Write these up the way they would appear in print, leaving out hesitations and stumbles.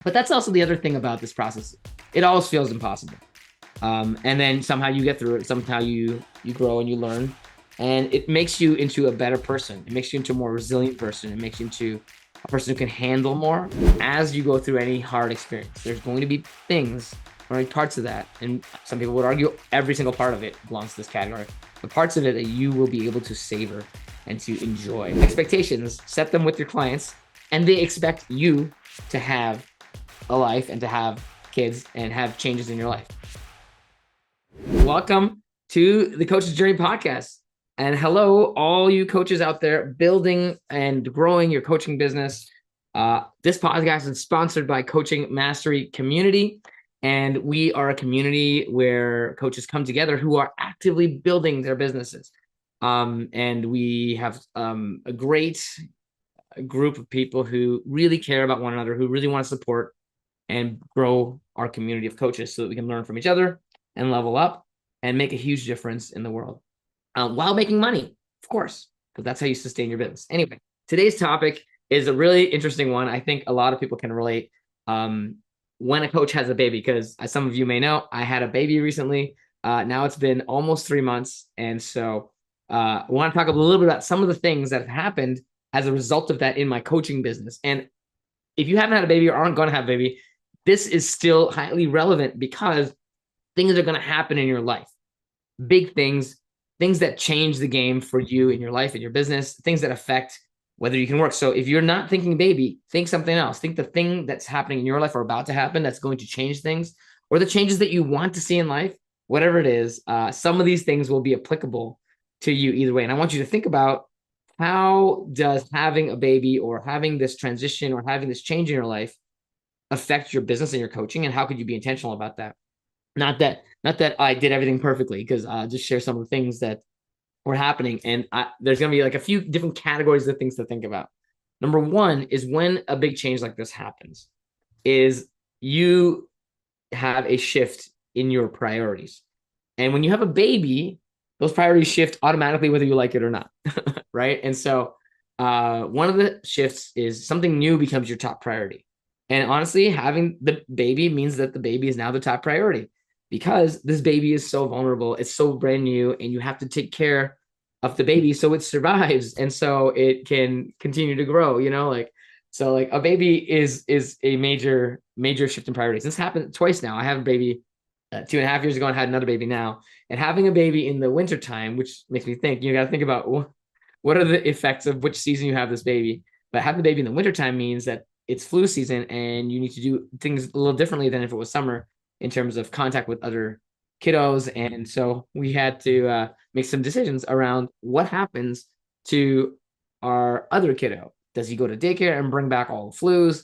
But that's also the other thing about this process. It always feels impossible. And then somehow you get through it. Somehow you grow and you learn, and it makes you into a better person. It makes you into a more resilient person. It makes you into a person who can handle more as you go through any hard experience. There's going to be things, or parts of that, and some people would argue every single part of it belongs to this category. The parts of it that you will be able to savor and to enjoy. Expectations, set them with your clients, and they expect you to have a life and to have kids and have changes in your life. Welcome to the Coach's Journey podcast. And hello, all you coaches out there building and growing your coaching business. This podcast is sponsored by Coaching Mastery Community. And we are a community where coaches come together who are actively building their businesses. And we have a great group of people who really care about one another, who really want to support and grow our community of coaches so that we can learn from each other and level up and make a huge difference in the world while making money, of course, because that's how you sustain your business. Anyway, today's topic is a really interesting one. I think a lot of people can relate when a coach has a baby, because as some of you may know, I had a baby recently. Now it's been almost 3 months. And so I want to talk a little bit about some of the things that have happened as a result of that in my coaching business. And if you haven't had a baby or aren't going to have a baby, this is still highly relevant because things are going to happen in your life. Big things that change the game for you in your life and your business, things that affect whether you can work. So if you're not thinking baby, think something else. Think the thing that's happening in your life or about to happen that's going to change things, or the changes that you want to see in life, whatever it is. Some of these things will be applicable to you either way. And I want you to think about, how does having a baby or having this transition or having this change in your life affect your business and your coaching, and how could you be intentional about that? Not that I did everything perfectly, because I'll just share some of the things that were happening. And there's going to be like a few different categories of things to think about. Number one is when a big change like this happens, is you have a shift in your priorities. And when you have a baby, those priorities shift automatically, whether you like it or not. Right. And so one of the shifts is something new becomes your top priority. And honestly, having the baby means that the baby is now the top priority, because this baby is so vulnerable. It's so brand new, and you have to take care of the baby so it survives and so it can continue to grow, so like a baby is a major shift in priorities. This happened twice now. I have a baby 2.5 years ago and had another baby now. And having a baby in the wintertime, which makes me think, you got to think about what are the effects of which season you have this baby. But having the baby in the wintertime means that it's flu season and you need to do things a little differently than if it was summer in terms of contact with other kiddos. And so we had to make some decisions around what happens to our other kiddo. Does he go to daycare and bring back all the flus?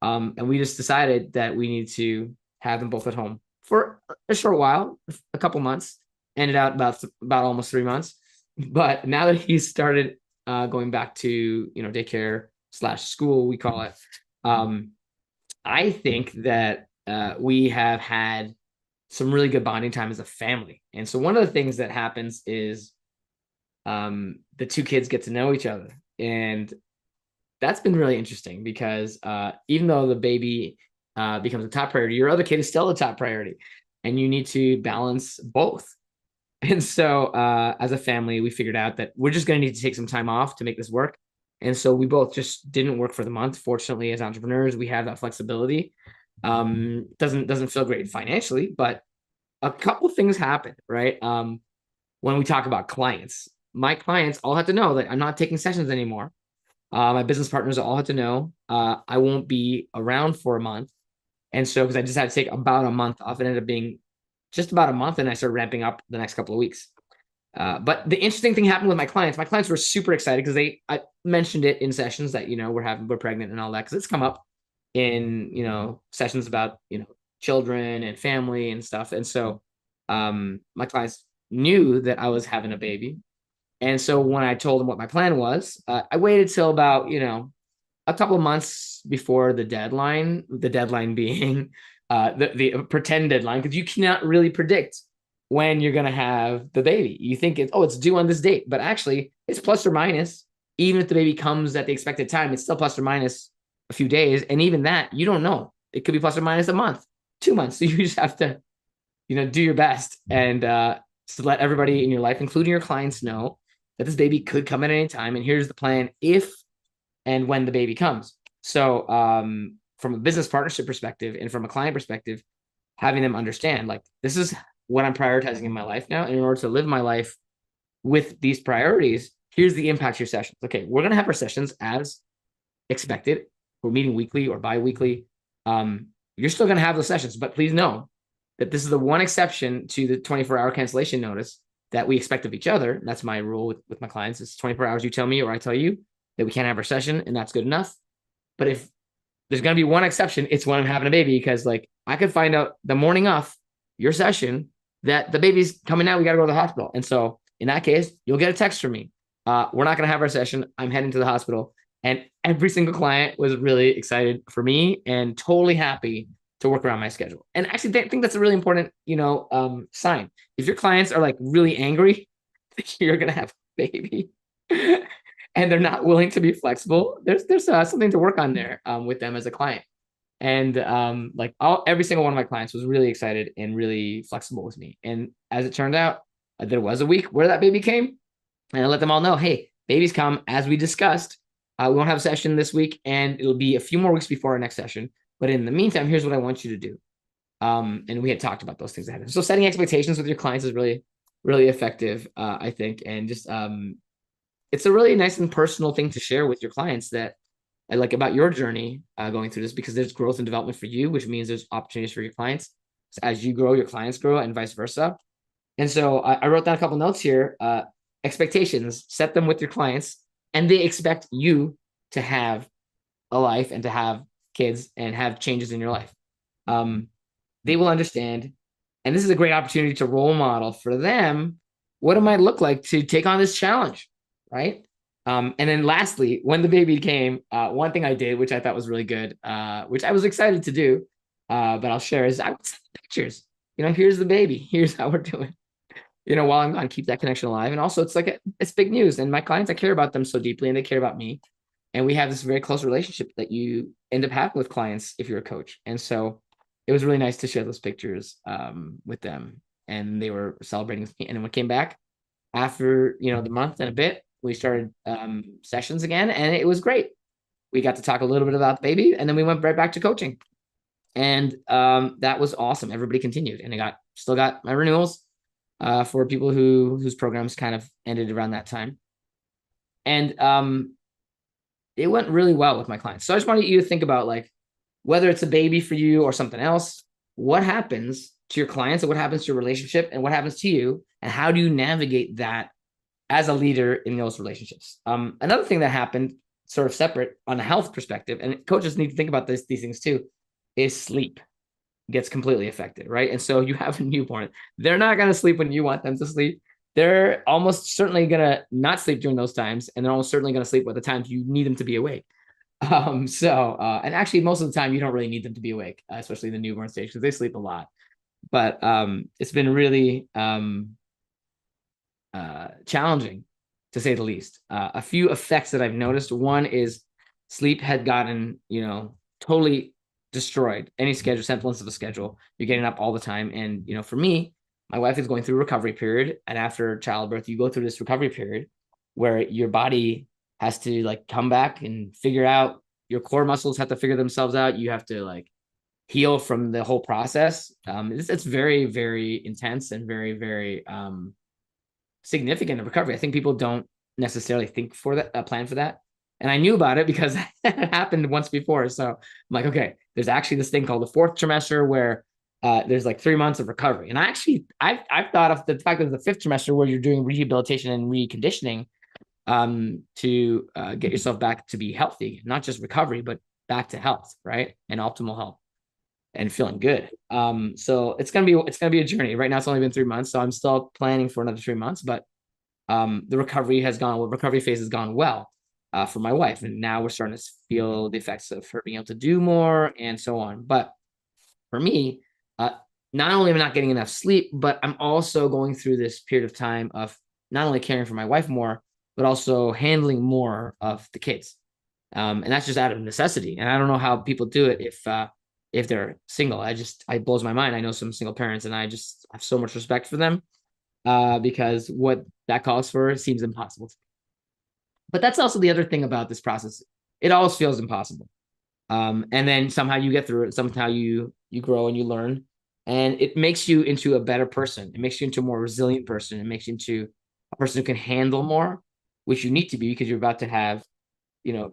And we just decided that we need to have them both at home for a short while, a couple months. Ended out about almost 3 months. But now that he's started going back to daycare / school, we call it, I think that we have had some really good bonding time as a family. And so one of the things that happens is the two kids get to know each other. And that's been really interesting, because even though the baby becomes a top priority, your other kid is still a top priority, and you need to balance both. And so as a family, we figured out that we're just going to need to take some time off to make this work. And so we both just didn't work for the month. Fortunately, as entrepreneurs, we have that flexibility. Doesn't feel great financially, but a couple things happened, right? When we talk about clients, my clients all had to know that I'm not taking sessions anymore. My business partners all had to know I won't be around for a month. And so, because I just had to take about a month off, it ended up being just about a month, and I started ramping up the next couple of weeks. But the interesting thing happened with my clients. My clients were super excited because I mentioned it in sessions that, we're pregnant and all that, because it's come up in, sessions about, children and family and stuff. And so my clients knew that I was having a baby. And so when I told them what my plan was, I waited till about, a couple of months before the deadline being the pretend deadline, because you cannot really predict when you're going to have the baby. You think it's due on this date, but actually it's plus or minus. Even if the baby comes at the expected time, it's still plus or minus a few days. And even that, you don't know. it could be plus or minus a month, 2 months. So you just have to, do your best and to let everybody in your life, including your clients, know that this baby could come at any time. And here's the plan if and when the baby comes. So from a business partnership perspective and from a client perspective, having them understand like this is what I'm prioritizing in my life now. And in order to live my life with these priorities, here's the impact of your sessions. Okay, we're going to have our sessions as expected. We're meeting weekly or bi-weekly. You're still going to have those sessions, but please know that this is the one exception to the 24-hour cancellation notice that we expect of each other. That's my rule with my clients. It's 24 hours. You tell me or I tell you that we can't have our session, and that's good enough. But if there's going to be one exception, it's when I'm having a baby, because like I could find out the morning of your session that the baby's coming out. We got to go to the hospital. And so in that case, you'll get a text from me. We're not going to have our session. I'm heading to the hospital. And every single client was really excited for me and totally happy to work around my schedule. And actually, I think that's a really important, sign. If your clients are like really angry that you're going to have a baby and they're not willing to be flexible, there's something to work on there with them as a client. And every single one of my clients was really excited and really flexible with me. And as it turned out, there was a week where that baby came, and I let them all know, hey, babies come as we discussed. We won't have a session this week, and it'll be a few more weeks before our next session. But in the meantime, here's what I want you to do. And we had talked about those things ahead. So setting expectations with your clients is really, really effective, I think. And just it's a really nice and personal thing to share with your clients that I like about your journey going through this, because there's growth and development for you, which means there's opportunities for your clients. So as you grow, your clients grow, and vice versa. And so I wrote down a couple notes here. Expectations, set them with your clients, and they expect you to have a life and to have kids and have changes in your life. They will understand. And this is a great opportunity to role model for them what it might look like to take on this challenge, right? And then lastly, when the baby came, one thing I did, which I thought was really good, which I was excited to do, but I'll share, is I would send pictures. Here's the baby. Here's how we're doing. While I'm gone, keep that connection alive. And also, it's like it's big news. And my clients, I care about them so deeply, and they care about me. And we have this very close relationship that you end up having with clients if you're a coach. And so it was really nice to share those pictures with them, and they were celebrating with me. And then when we came back after the month and a bit, we started sessions again, and it was great. We got to talk a little bit about the baby, and then we went right back to coaching, and that was awesome. Everybody continued, and I still got my renewals for people whose programs kind of ended around that time, and it went really well with my clients. So I just wanted you to think about, like, whether it's a baby for you or something else, what happens to your clients, and what happens to your relationship, and what happens to you, and how do you navigate that as a leader in those relationships? Another thing that happened, sort of separate on a health perspective, and coaches need to think about these things too, is sleep gets completely affected, right? And so you have a newborn. They're not going to sleep when you want them to sleep. They're almost certainly going to not sleep during those times, and they're almost certainly going to sleep at the times you need them to be awake. And actually, most of the time, you don't really need them to be awake, especially in the newborn stage, because they sleep a lot. But it's been really challenging, to say the least. A few effects that I've noticed. One is sleep had gotten, totally destroyed. Any schedule, semblance of a schedule. You're getting up all the time. And, for me, my wife is going through a recovery period. And after childbirth, you go through this recovery period where your body has to like come back and figure out, your core muscles have to figure themselves out. You have to like heal from the whole process. It's very, very intense and very, very significant recovery. I think people don't necessarily think for that, plan for that. And I knew about it because it happened once before. So I'm like, okay, there's actually this thing called the fourth trimester where there's like 3 months of recovery. And I've thought of the fact that the fifth trimester where you're doing rehabilitation and reconditioning to get yourself back to be healthy, not just recovery, but back to health, right? And optimal health and feeling good. So it's gonna be a journey. Right now, it's only been 3 months, so I'm still planning for another 3 months. But the recovery phase has gone well for my wife, and now we're starting to feel the effects of her being able to do more and so on. But for me, not only am I not getting enough sleep, but I'm also going through this period of time of not only caring for my wife more, but also handling more of the kids. And that's just out of necessity. And I don't know how people do it if if they're single. I blows my mind. I know some single parents, and I just have so much respect for them, because what that calls for seems impossible. But that's also the other thing about this process. It always feels impossible. And then somehow you get through it. Somehow you grow and you learn, and it makes you into a better person. It makes you into a more resilient person. It makes you into a person who can handle more, which you need to be because you're about to have,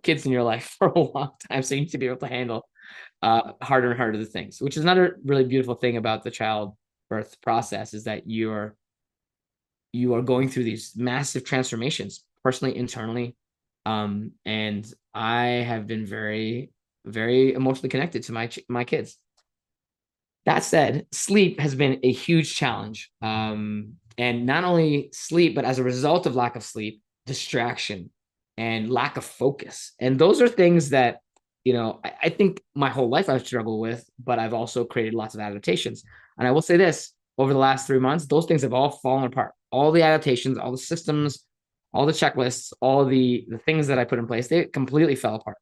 kids in your life for a long time. So you need to be able to handle harder and harder the things, which is another really beautiful thing about the childbirth process, is that you are going through these massive transformations personally, internally. And I have been very, very emotionally connected to my kids. That said, sleep has been a huge challenge. And not only sleep, but as a result of lack of sleep, distraction and lack of focus. And those are things that, I think my whole life I've struggled with, but I've also created lots of adaptations. And I will say this, over the last 3 months, those things have all fallen apart. All the adaptations, all the systems, all the checklists, all the things that I put in place, they completely fell apart.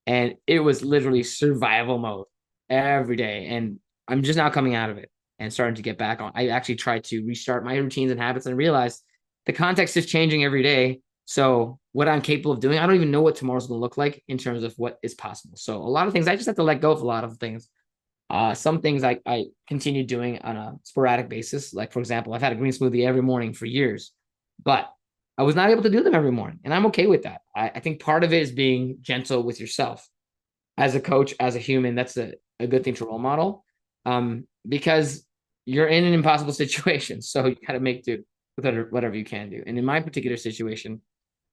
And it was literally survival mode every day. And I'm just now coming out of it and starting to get back on. I actually tried to restart my routines and habits and realized the context is changing every day. So what I'm capable of doing, I don't even know what tomorrow's going to look like in terms of what is possible. So a lot of things, I just have to let go of a lot of things. Some things I continue doing on a sporadic basis. Like, for example, I've had a green smoothie every morning for years, but I was not able to do them every morning. And I'm okay with that. I think part of it is being gentle with yourself as a coach, as a human. That's a good thing to role model, because you're in an impossible situation. So you got to make do with whatever you can do. And in my particular situation,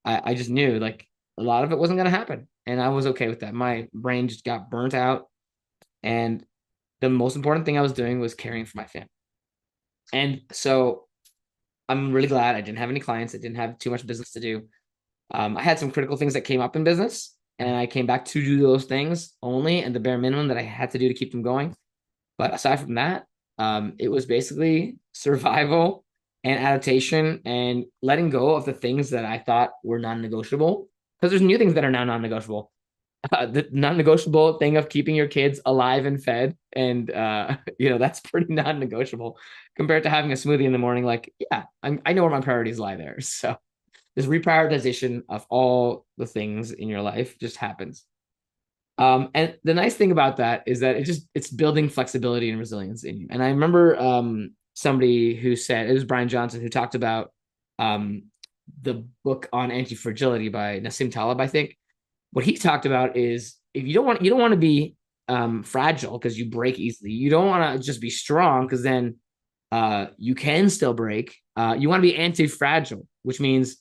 I just knew like a lot of it wasn't going to happen. And I was okay with that. My brain just got burnt out. And the most important thing I was doing was caring for my family. And so I'm really glad I didn't have any clients. I didn't have too much business to do. I had some critical things that came up in business, and I came back to do those things only and the bare minimum that I had to do to keep them going. But aside from that, it was basically survival and adaptation and letting go of the things that I thought were non-negotiable, because there's new things that are now non-negotiable. The non-negotiable thing of keeping your kids alive and fed, and that's pretty non-negotiable compared to having a smoothie in the morning. Like, yeah, I know where my priorities lie there. So this reprioritization of all the things in your life just happens. And the nice thing about that is that it's building flexibility and resilience in you. And I remember somebody who said, it was Brian Johnson, who talked about the book on anti-fragility by Nassim Taleb, I think. What he talked about is, if you don't want to be fragile because you break easily. You don't want to just be strong because then you can still break. You want to be anti-fragile, which means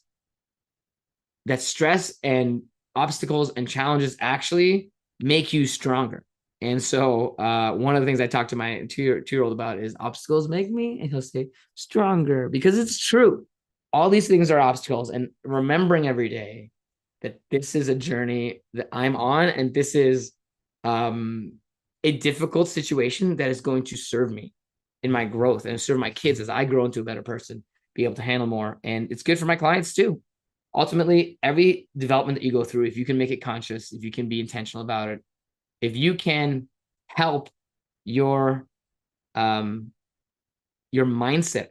that stress and obstacles and challenges actually make you stronger. And so one of the things I talk to my two-year-old about is, obstacles make me, and he'll say, stronger, because it's true. All these things are obstacles, and remembering every day that this is a journey that I'm on, and this is a difficult situation that is going to serve me in my growth and serve my kids as I grow into a better person, be able to handle more. And it's good for my clients too. Ultimately, every development that you go through, if you can make it conscious, if you can be intentional about it, if you can help your mindset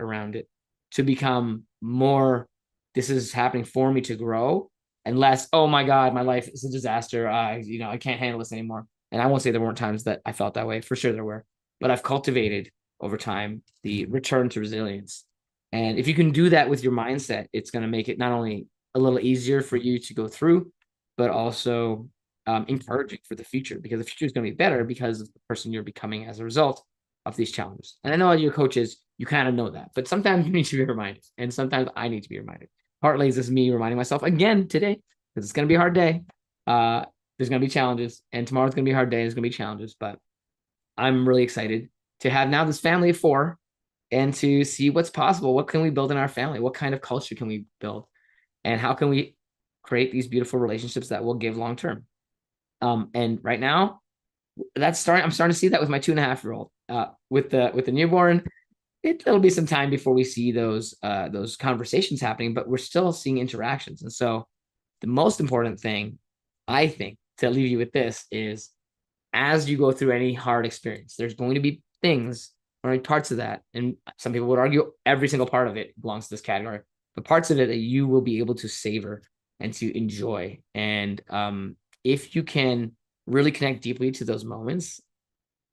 around it to become more, this is happening for me to grow, and less, oh my God, my life is a disaster. I can't handle this anymore. And I won't say there weren't times that I felt that way. For sure there were. But I've cultivated over time the return to resilience. And if you can do that with your mindset, it's going to make it not only a little easier for you to go through, but also encouraging for the future, because the future is going to be better because of the person you're becoming as a result of these challenges. And I know your coaches, you kind of know that, but sometimes you need to be reminded, and sometimes I need to be reminded. Partly is this me reminding myself again today, because it's going to be a hard day. There's going to be challenges, and tomorrow's going to be a hard day. There's going to be challenges, but I'm really excited to have now this family of 4 and to see what's possible. What can we build in our family? What kind of culture can we build? And how can we create these beautiful relationships that will give long term? And right now, I'm starting to see that with my 2.5-year-old. With the newborn, it'll be some time before we see those conversations happening, but we're still seeing interactions. And so the most important thing, I think, to leave you with this is, as you go through any hard experience, there's going to be things or parts of that. And some people would argue every single part of it belongs to this category, but parts of it that you will be able to savor and to enjoy. And if you can really connect deeply to those moments,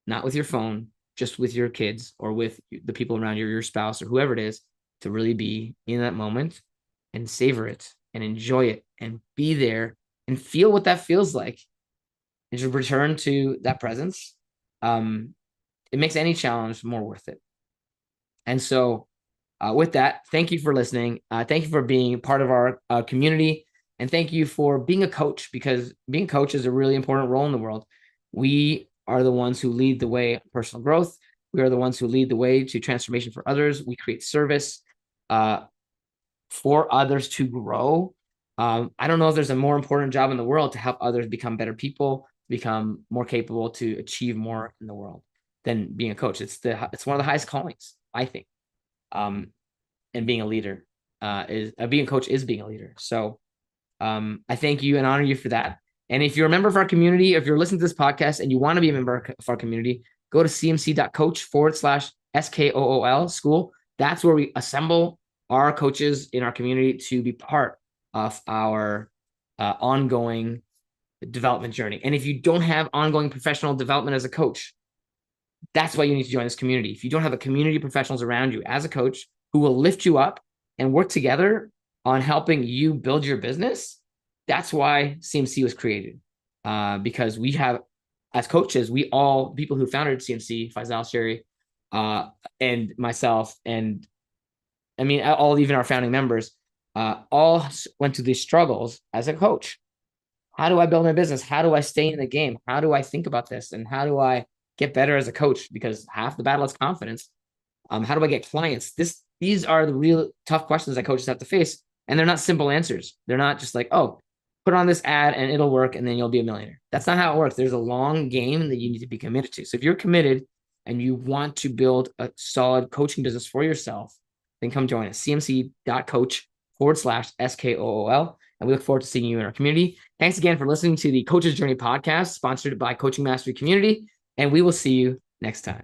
not with your phone, just with your kids or with the people around you, your spouse or whoever it is, to really be in that moment and savor it and enjoy it and be there and feel what that feels like, and to return to that presence, it makes any challenge more worth it. And so with that, thank you for listening. Thank you for being part of our community. And thank you for being a coach, because being a coach is a really important role in the world. We are the ones who lead the way to personal growth. We are the ones who lead the way to transformation for others. We create service for others to grow. I don't know if there's a more important job in the world to help others become better people, become more capable, to achieve more in the world than being a coach. It's one of the highest callings, I think. And being a leader is being a coach is being a leader. So I thank you and honor you for that. And if you're a member of our community, if you're listening to this podcast and you want to be a member of our community, go to cmc.coach/SKOOL school. That's where we assemble our coaches in our community to be part of our ongoing development journey. And if you don't have ongoing professional development as a coach, that's why you need to join this community. If you don't have a community of professionals around you as a coach who will lift you up and work together on helping you build your business, that's why CMC was created. Because we have, as coaches, we all, people who founded CMC, Faisal, Sherry, and myself, and I mean, all even our founding members, all went through these struggles as a coach. How do I build my business? How do I stay in the game? How do I think about this? And how do I get better as a coach? Because half the battle is confidence. How do I get clients? These are the real tough questions that coaches have to face. And they're not simple answers. They're not just like, oh, put on this ad and it'll work and then you'll be a millionaire. That's not how it works. There's a long game that you need to be committed to. So if you're committed and you want to build a solid coaching business for yourself, then come join us, cmc.coach/SKOOL. And we look forward to seeing you in our community. Thanks again for listening to the Coach's Journey podcast, sponsored by Coaching Mastery Community. And we will see you next time.